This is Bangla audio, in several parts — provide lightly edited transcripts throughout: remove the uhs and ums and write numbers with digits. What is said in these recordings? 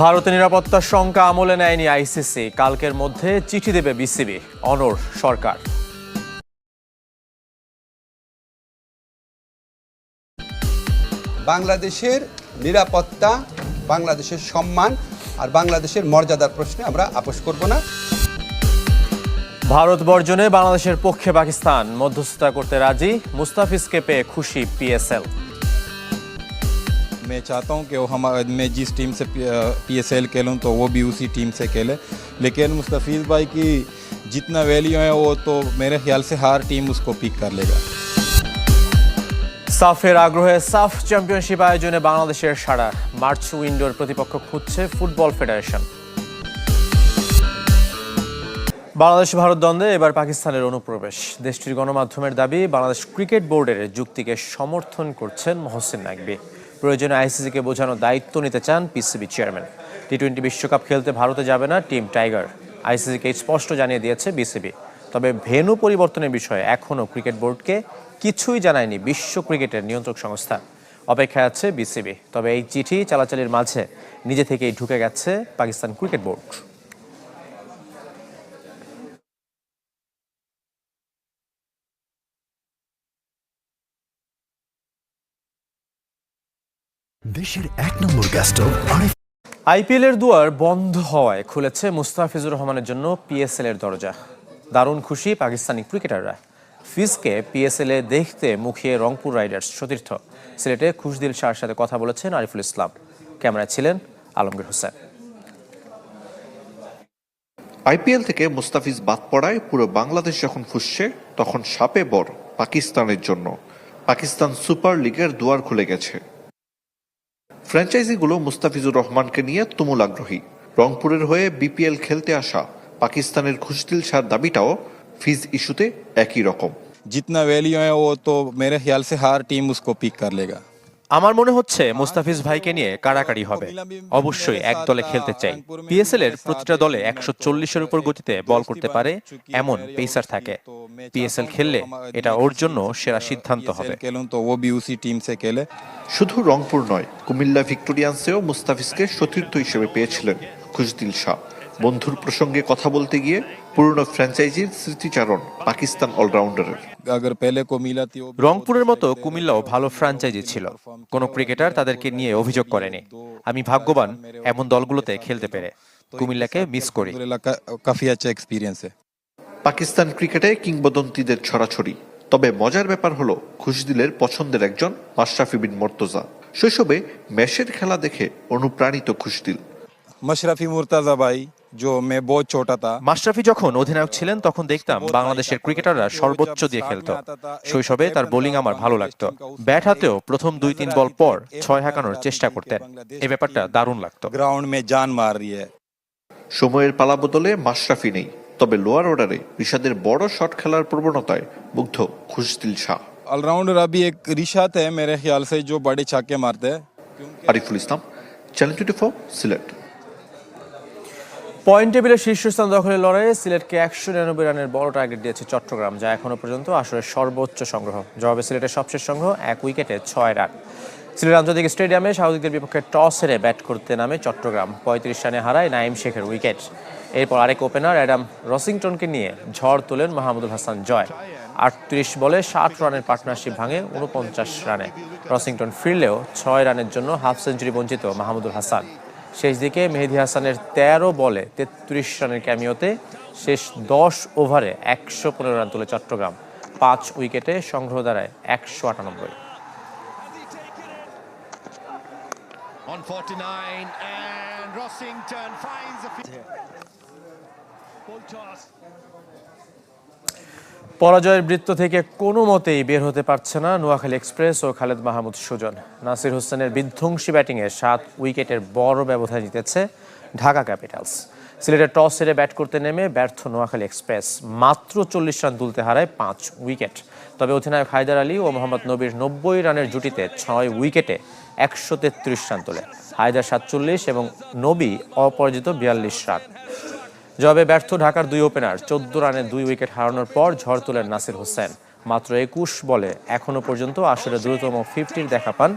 ভারতের নিরাপত্তার শঙ্কা আমলে নেয়নি আইসিসি, কালকের মধ্যে চিঠি দেবে বিসিবি, অনড় সরকার। বাংলাদেশের নিরাপত্তা, বাংলাদেশের সম্মান আর বাংলাদেশের মর্যাদার প্রশ্নে আমরা আপোষ করব না। ভারত বর্জনে বাংলাদেশের পক্ষে পাকিস্তান, মধ্যস্থতা করতে রাজি, মুস্তাফিজকে পেয়ে খুশি পিএসএল। मैं चाहता हूं कि मैं जिस टीम से पीएसएल खेलूं तो वो भी उसी टीम से खेले, लेकिन मुस्तफीज़ भाई की जितना वैल्यू है वो तो मेरे ख्याल से हर टीम उसको पिक कर लेगा। সাফের আগ্রহে সাফ চ্যাম্পিয়নশিপ আয়োজনে বাংলাদেশের সাড়া, মার্চ উইন্ডোর প্রতিপক্ষ খুঁজছে ফুটবল ফেডারেশন। বাংলাদেশ ভারত দ্বন্দ্বে এবার পাকিস্তানের অনুপ্রবেশ, দেশটির গণমাধ্যমের দাবি বাংলাদেশ ক্রিকেট বোর্ডের যুক্তিকে সমর্থন করছেন মহসিন নাকবি। প্রয়োজনে আইসিসিকে বোঝানোর দায়িত্ব নিতে চান পিসিবি চেয়ারম্যান। টি-20 বিশ্বকাপ খেলতে ভারতে যাবে না টিম টাইগার, আইসিসিকে স্পষ্ট জানিয়ে দিয়েছে বিসিবি। তবে ভেন্যু পরিবর্তনের বিষয়ে এখনও ক্রিকেট বোর্ডকে কিছুই জানায়নি বিশ্ব ক্রিকেটের নিয়ন্ত্রক সংস্থা। অপেক্ষায় আছে বিসিবি। তবে এই চিঠি চালাচালির মাঝে নিজে থেকেই ঢুকে গেছে পাকিস্তান ক্রিকেট বোর্ড। দেশের 1 নম্বর গ্যাস স্টোভ আইপিএলের দুয়ার বন্ধ হওয়ায় খুলেছে মুস্তাফিজুর রহমানের জন্য পিএসএল এর দরজা। দারুণ খুশি পাকিস্তানি ক্রিকেটাররা। ফিজকে পিএসএল এ দেখতে মুখিয়ে রংপুর রাইডার্স সতীর্থ। সিলেটে খুশদিল শাহর সাথে কথা বলেছেন আরিফুল ইসলাম। ক্যামেরায় ছিলেন আলমগীর হোসেন। আইপিএল থেকে মুস্তাফিজ বাদ পড়ায় পুরো বাংলাদেশ যখন ফুঁসছে, তখন সাপে বর পাকিস্তানের জন্য। পাকিস্তান সুপার লিগের দুয়ার খুলে গেছে। ফ্র্যাঞ্চাইজিগুলো মুস্তাফিজুর রহমানকে নিয়ে তুমুল আগ্রহী। রংপুরের হয়ে বিপিএল খেলতে আসা পাকিস্তানের খুশদিল শাহর দাবিটাও ফিজ ইস্যুতে একই রকম। जितना वैल्यू है वो तो मेरे ख्याल से हर टीम उसको पिक कर लेगा। আমার মনে হচ্ছে মুস্তাফিজ ভাইকে নিয়ে কাড়াকাড়ি হবে। অবশ্যই এক দলে খেলতে চাই। পিএসএল এর প্রতিটা দলে 140-এর উপর গতিতে বল করতে পারে এমন পেসার থাকে। পিএসএল খেললে এটা ওর জন্য সেরা সিদ্ধান্ত হবে। तो वो भी उसी टीम से खेले। শুধু রংপুর নয়, কুমিল্লা ভিক্টোরিয়ান্সেও মুস্তাফিজকে সতীর্থ হিসেবে পেয়েছিলেন খুশদিল শাহ। বন্ধুর প্রসঙ্গে কথা বলতে গিয়ে পুরনো ফ্র্যাঞ্চাইজির স্মৃতিচারণ পাকিস্তান অলরাউন্ডারের। রংপুরের মতো কুমিল্লাও ভালো ফ্র্যাঞ্চাইজি ছিল, কোনো ক্রিকেটার তাদেরকে নিয়ে অভিযোগ করেনি। আমি ভাগ্যবান এমন দলগুলোতে খেলতে পেরে। কুমিল্লাকে মিস করি। পাকিস্তান ক্রিকেটে কিংবদন্তিদের ছড়াছড়ি। তবে মজার ব্যাপার হলো খুশদিলের পছন্দের একজন মাশরাফি বিন মর্তজা। শৈশবে ম্যাচের খেলা দেখে অনুপ্রাণিত খুশদিল। মাশরাফি মুর্তজা ভাই মাশরাফি যখন অধিনায়ক ছিলেন তখন দেখতাম বাংলাদেশের ক্রিকেটাররা সর্বোচ্চ দিয়ে খেলতো। শৈশবে তার বোলিং আমার ভালো লাগতো। ব্যাট হাতেও প্রথম 2-3 বল পর 6 হাঁকানোর চেষ্টা করতেন। এই ব্যাপারটা দারুণ লাগতো। গ্রাউন্ড মে জান মার রি হ্যায়। সময়ের পালা বদলে মাশরাফি নেই, তবে লোয়ার অর্ডারে রিশাদের বড় শট খেলার প্রবণতায় মুগ্ধ খুশদিল শাহ। অলরাউন্ডার अभी एक रिशाद है मेरे ख्याल से जो बड़े छक्के मारते हैं। আরিফুল ইসলাম, চ্যানেল 24, সিলেট। পয়েন্ট টেবিলের শীর্ষস্থান দখলের লড়াইয়ে সিলেটকে 199 রানের বড় টার্গেট দিয়েছে চট্টগ্রাম, যা এখনো পর্যন্ত আসরের সর্বোচ্চ সংগ্রহ। জবাবে সিলেটের সবশেষ সংগ্রহ 1 উইকেটে 6 রান। সিলেট আন্তর্জাতিক স্টেডিয়ামে স্বাগতিকদের বিপক্ষে টস হেরে ব্যাট করতে নামে চট্টগ্রাম। 35 রানে হারায় নাইম শেখের উইকেট। এরপর আরেক ওপেনার অ্যাডাম রসিংটনকে নিয়ে ঝড় তোলেন মাহমুদুল হাসান জয়। 38 বলে 60 রানের পার্টনারশিপ ভাঙে 49 রানে। রসিংটন ফিরলেও 6 রানের জন্য হাফ সেঞ্চুরি বঞ্চিত মাহমুদুল হাসান। শেষ দিকে মেহেদী হাসানের 13 বলে 33 রানের ক্যামিওতে শেষ 10 ওভারে 115 রান তুলে চট্টগ্রাম। 5 উইকেটে সংগ্রহ দাঁড়ায় 198। পরাজয়ের বৃত্ত থেকে কোনো মতেই বের হতে পারছে না নোয়াখালী এক্সপ্রেস ও খালেদ মাহমুদ সুজন। নাসির হোসেনের বিধ্বংসী ব্যাটিংয়ে 7 উইকেটের বড় ব্যবধান জিতেছে ঢাকা ক্যাপিটালস। সিলেটের টস হেরে ব্যাট করতে নেমে ব্যর্থ নোয়াখালী এক্সপ্রেস মাত্র 40 রান তুলতে হারায় 5 উইকেট। তবে অধিনায়ক হায়দার আলী ও মোহাম্মদ নবীর 90 রানের জুটিতে 6 উইকেটে 133 রান তোলে। হায়দার 47 এবং নবী অপরাজিত 42 রান। জবাবে ব্যর্থ ঢাকার 2 ওপেনার 14 রানে 2 উইকেট হারানোর পর ঝড় তোলেন নাসির হোসেন। মাত্র 21 বলে এখনো পর্যন্ত আসরে দ্রুততম 50-র দেখা পান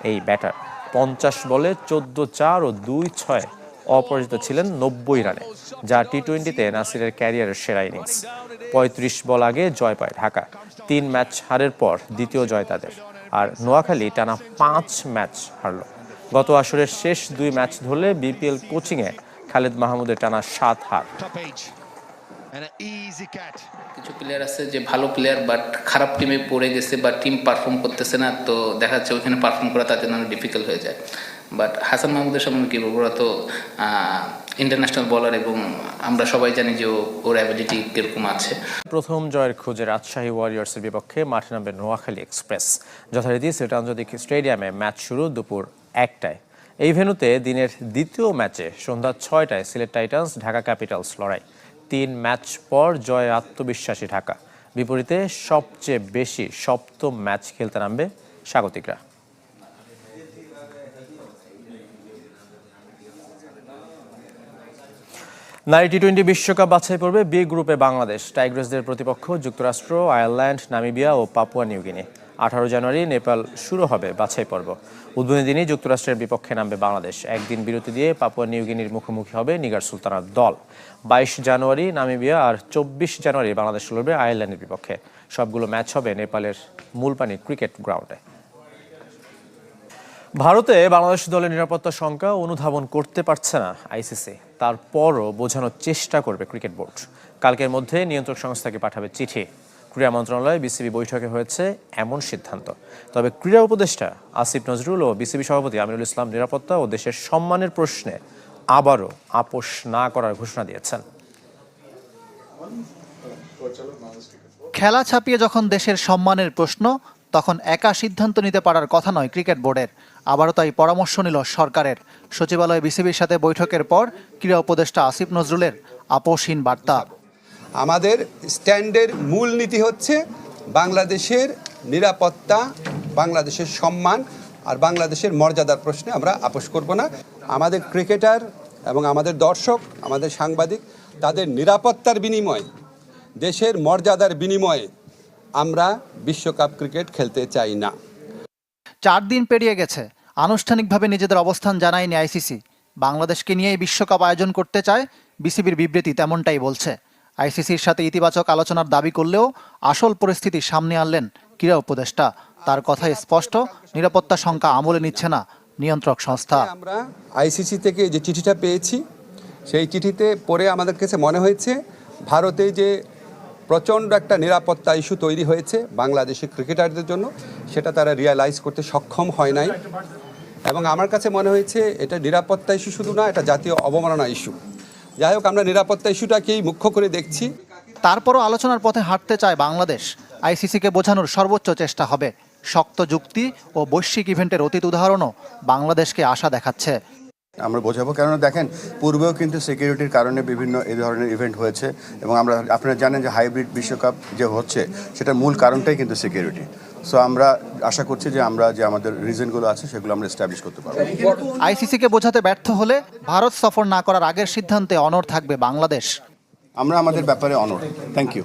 এই ব্যাটার। 50 বলে 14-4 ও 2-6 অপরাজিত ছিলেন 90 রানে, যা টি-20তে নাসিরের ক্যারিয়ারের সেরা ইনিংস। 35 বল আগে জয় পায় ঢাকা। 3 ম্যাচ হারের পর দ্বিতীয় জয় তাদের। আর নোয়াখালী টানা 5 ম্যাচ হারল। গত আসরের শেষ 2 ম্যাচ ধরলে বিপিএল কোচিংয়ে খালেদ মাহমুদের টানা 7 হার। কিছু প্লেয়ার আছে যে ভালো প্লেয়ার বাট খারাপ টিমে পড়ে গেছে বা টিম পারফর্ম করতেছে না, তো দেখা যাচ্ছে ওইখানে পারফর্ম করা তার জন্য অনেক ডিফিকাল্ট হয়ে যায়। বাট হাসান মাহমুদের সামনে কি বলবো, ওরা তো ইন্টারন্যাশনাল বলার এবং আমরা সবাই জানি যে ওর অ্যাবিলিটি কিরকম আছে। প্রথম জয়ের খোঁজে রাজশাহী ওয়ারিয়র্সের বিপক্ষে মাঠে নামবে নোয়াখালী এক্সপ্রেস। যথারীতি সিলেট আন্তর্জাতিক স্টেডিয়ামে ম্যাচ শুরু দুপুর 1টায়। এই ভেন্যুতে দিনের দ্বিতীয় ম্যাচে সন্ধ্যা 6টায় সিলেট টাইটান্স ঢাকা ক্যাপিটালস লড়াই। 3 ম্যাচ পর জয়ে আত্মবিশ্বাসী ঢাকা। বিপরীতে সবচেয়ে বেশি সপ্তম ম্যাচ খেলতে নামবে স্বাগতিকরা। নারী টি-20 বিশ্বকাপ বাছাই পর্বে বি গ্রুপে বাংলাদেশ। টাইগ্রেসদের প্রতিপক্ষ যুক্তরাষ্ট্র, আয়ারল্যান্ড, নামিবিয়া ও পাপুয়া নিউগিনি। 18 জানুয়ারি নেপাল শুরু হবে বাছাই পর্ব। উদ্বোধনী দিনই যুক্তরাষ্ট্রের বিপক্ষে নামবে বাংলাদেশ। একদিন বিরতি দিয়ে পাপুয়া নিউগিনির মুখোমুখি হবে নিগার সুলতানার দল। 22 জানুয়ারি নামিবিয়া আর 24 জানুয়ারি বাংলাদেশ লড়বে আয়ারল্যান্ডের বিপক্ষে। সবগুলো ম্যাচ হবে নেপালের মূলপানি ক্রিকেট গ্রাউন্ডে। ভারতে বাংলাদেশ দলের নিরাপত্তা শঙ্কা অনুধাবন করতে পারছে না আইসিসি। তারপরও বোঝানোর চেষ্টা করবে ক্রিকেট বোর্ড। কালকের মধ্যে নিয়ন্ত্রক সংস্থাকে পাঠাবে চিঠি। ক্রীড়া মন্ত্রণালয় বিসিবি বৈঠকে হয়েছে এমন সিদ্ধান্ত। তবে ক্রীড়া উপদেষ্টা আসিফ নজরুল ও বিসিবি সভাপতি আমিনুল ইসলাম নিরাপত্তা ও দেশের সম্মানের প্রশ্নে আবারও আপোষ না করার ঘোষণা দিয়েছেন। খেলা ছাপিয়ে যখন দেশের সম্মানের প্রশ্ন, তখন একা সিদ্ধান্ত নিতে পারার কথা নয় ক্রিকেট বোর্ডের। আবারও তাই পরামর্শ নিল সরকারের। সচিবালয়ে বিসিবির সাথে বৈঠকের পর ক্রীড়া উপদেষ্টা আসিফ নজরুলের আপোষহীন বার্তা। আমাদের স্ট্যান্ডের মূল নীতি হচ্ছে বাংলাদেশের নিরাপত্তা, বাংলাদেশের সম্মান আর বাংলাদেশের মর্যাদার প্রশ্নে আমরা আপোষ করব না। আমাদের ক্রিকেটার এবং আমাদের দর্শক, আমাদের সাংবাদিক, তাদের নিরাপত্তার বিনিময়ে, দেশের মর্যাদার বিনিময়ে আমরা বিশ্বকাপ ক্রিকেট খেলতে চাই না। 4 দিন পেরিয়ে গেছে, আনুষ্ঠানিকভাবে নিজেদের অবস্থান জানায়নি আইসিসি। বাংলাদেশকে নিয়েই বিশ্বকাপ আয়োজন করতে চায় বিসিবির বিবৃতি তেমনটাই বলছে। আইসিসির সাথে ইতিবাচক আলোচনার দাবি করলেও আসল পরিস্থিতি সামনে আনলেন ক্রীড়া উপদেষ্টা। তার কথাই স্পষ্ট, নিরাপত্তা শঙ্কা আমলে নিচ্ছে না নিয়ন্ত্রক সংস্থা। আমরা আইসিসি থেকে যে চিঠিটা পেয়েছি, সেই চিঠিতে পড়ে আমাদের কাছে মনে হয়েছে ভারতে যে প্রচণ্ড একটা নিরাপত্তা ইস্যু তৈরি হয়েছে বাংলাদেশি ক্রিকেটারদের জন্য, সেটা তারা রিয়ালাইজ করতে সক্ষম হয় নাই। এবং আমার কাছে মনে হয়েছে এটা নিরাপত্তা ইস্যু শুধু না, এটা জাতীয় অবমাননা ইস্যু। যাই হোক, আমরা নিরাপত্তা ইস্যুটাকেই মুখ্য করে দেখছি। তারপরও আলোচনার পথে হাঁটতে চায় বাংলাদেশ। আইসিসিকে বোঝানোর সর্বোচ্চ চেষ্টা হবে। শক্ত যুক্তি ও বৈশ্বিক ইভেন্টের অতীত উদাহরণও বাংলাদেশকে আশা দেখাচ্ছে। আমরা বোঝাবো, কেননা দেখেন পূর্বেও কিন্তু সিকিউরিটির কারণে বিভিন্ন এই ধরনের ইভেন্ট হয়েছে এবং আপনারা জানেন যে হাইব্রিড বিশ্বকাপ যে হচ্ছে সেটার মূল কারণটাই কিন্তু সিকিউরিটি। সো আমরা আশা করছি যে আমরা যে আমাদের রিজনগুলো আছে সেগুলো আমরা এস্টাবলিশ করতে পারবো। আইসিসিকে বোঝাতে ব্যর্থ হলে ভারত সফর না করার আগের সিদ্ধান্তে অনড় থাকবে বাংলাদেশ। আমরা আমাদের ব্যাপারে অনড়। Thank you.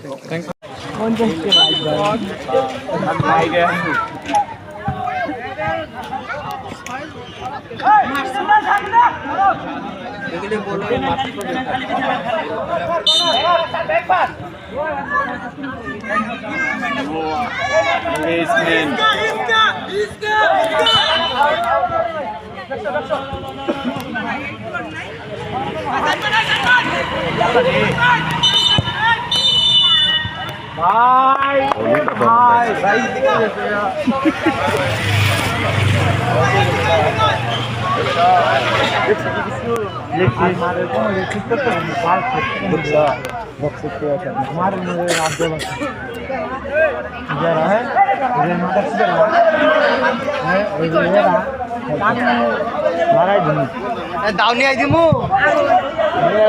দাউনি আই দিমু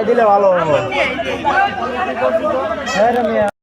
দিলে ভালো